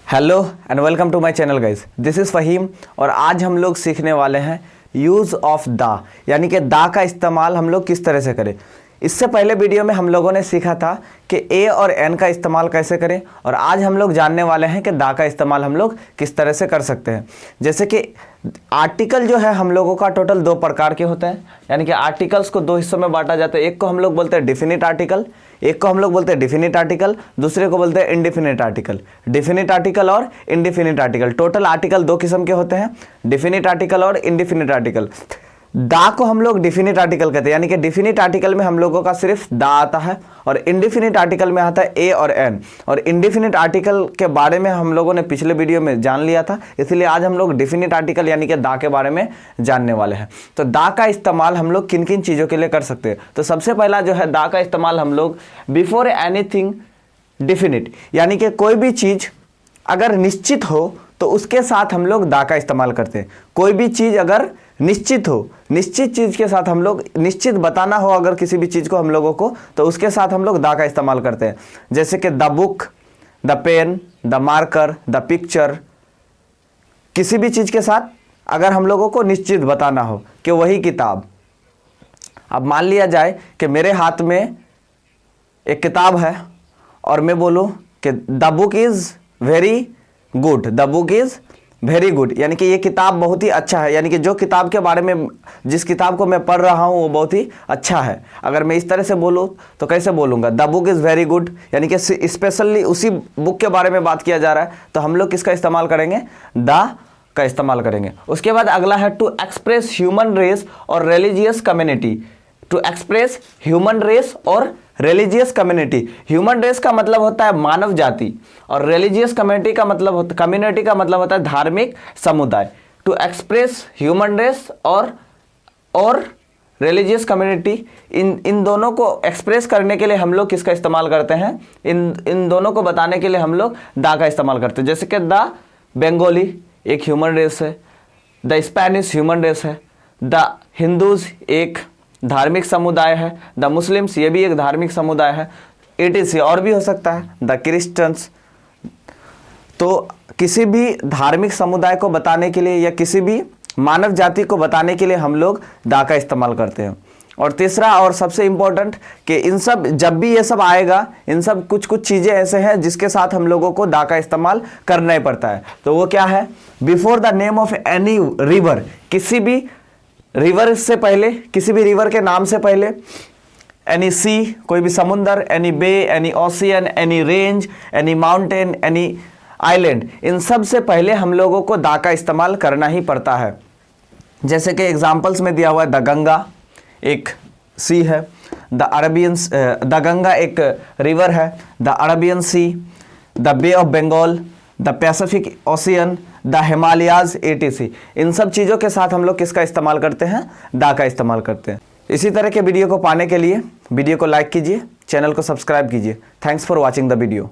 Hello and welcome to my channel guys, this is Faheem और आज हम लोग सीखने वाले हैं यूज़ ऑफ दा, यानी कि दा का इस्तेमाल हम लोग किस तरह से करें। इससे पहले वीडियो में हम लोगों ने सीखा था कि ए और एन का इस्तेमाल कैसे करें और आज हम लोग जानने वाले हैं कि दा का इस्तेमाल हम लोग किस तरह से कर सकते हैं। जैसे कि आर्टिकल जो है हम लोगों का टोटल दो प्रकार के होते हैं, यानी कि आर्टिकल्स को दो हिस्सों में बांटा जाता है। एक को हम लोग बोलते हैं डिफिनिट आर्टिकल, एक को हम लोग बोलते हैं डिफिनिट आर्टिकल, दूसरे को बोलते हैं इनडिफिनिट आर्टिकल। डिफिनिट आर्टिकल और इनडिफिनिट आर्टिकल, टोटल आर्टिकल दो किस्म के होते हैं, डिफिनिट आर्टिकल और इनडिफिनिट आर्टिकल। दा को हम लोग डिफिनिट आर्टिकल कहते हैं, यानी कि डिफिनिट आर्टिकल में हम लोगों का सिर्फ दा आता है और इनडिफिनिट आर्टिकल में आता है ए और एन। और इनडिफिनिट आर्टिकल के बारे में हम लोगों ने पिछले वीडियो में जान लिया था, इसलिए आज हम लोग डिफिनिट आर्टिकल यानी कि दा के बारे में जानने वाले हैं। तो दा का इस्तेमाल हम लोग किन किन चीज़ों के लिए कर सकते हैं। तो सबसे पहला जो है दा का इस्तेमाल हम लोग बिफोर एनीथिंग डिफिनिट, यानी कि कोई भी चीज़ अगर निश्चित हो तो उसके साथ हम लोग दा का इस्तेमाल करते हैं। कोई भी चीज़ अगर निश्चित हो, निश्चित चीज़ के साथ हम लोग, निश्चित बताना हो अगर किसी भी चीज़ को हम लोगों को, तो उसके साथ हम लोग दा का इस्तेमाल करते हैं। जैसे कि the book, the pen, the marker, the picture, किसी भी चीज़ के साथ अगर हम लोगों को निश्चित बताना हो कि वही किताब। अब मान लिया जाए कि मेरे हाथ में एक किताब है और मैं बोलूँ कि the book is very good, the book is very good, यानी कि ये किताब बहुत ही अच्छा है, यानी कि जो किताब के बारे में, जिस किताब को मैं पढ़ रहा हूँ वो बहुत ही अच्छा है। अगर मैं इस तरह से बोलूँ तो कैसे बोलूँगा, the book is very good, यानी कि स्पेशली उसी बुक के बारे में बात किया जा रहा है, तो हम लोग किसका इस्तेमाल करेंगे, द का इस्तेमाल करेंगे। उसके बाद अगला है टू एक्सप्रेस ह्यूमन रेस और religious community. To express human race और रिलीजियस कम्युनिटी। ह्यूमन रेस का मतलब होता है मानव जाति और रिलीजियस कम्युनिटी का मतलब होता है धार्मिक समुदाय। टू एक्सप्रेस ह्यूमन रेस और रिलीजियस कम्युनिटी, इन दोनों को एक्सप्रेस करने के लिए हम लोग किसका इस्तेमाल करते हैं, इन दोनों को बताने के लिए हम लोग दा का इस्तेमाल करते हैं। जैसे कि द बंगाली एक ह्यूमन रेस है, द स्पेनिश ह्यूमन रेस है, द हिंदूज एक धार्मिक समुदाय है, द मुस्लिम्स ये भी एक धार्मिक समुदाय है, ETC और भी हो सकता है, द क्रिश्चियंस। तो किसी भी धार्मिक समुदाय को बताने के लिए या किसी भी मानव जाति को बताने के लिए हम लोग दा का इस्तेमाल करते हैं। और तीसरा और सबसे इम्पोर्टेंट कि इन सब, जब भी ये सब आएगा, इन सब कुछ चीज़ें ऐसे हैं जिसके साथ हम लोगों को दा का इस्तेमाल करना ही पड़ता है। तो वो क्या है, before the name of any river, किसी भी रिवर से पहले, किसी भी रिवर के नाम से पहले, एनी सी कोई भी समुंदर, any bay, any ocean, any range, any mountain, any island, इन सब से पहले हम लोगों को दा का इस्तेमाल करना ही पड़ता है। जैसे कि एग्जांपल्स में दिया हुआ है, द गंगा एक सी है, द गंगा एक रिवर है, the Arabian sea, the bay of Bengal, the Pacific ocean, the Himalayas, ETC। इन सब चीज़ों के साथ हम लोग किसका इस्तेमाल करते हैं, दा का इस्तेमाल करते हैं। इसी तरह के वीडियो को पाने के लिए वीडियो को लाइक कीजिए, चैनल को सब्सक्राइब कीजिए। Thanks for watching the video.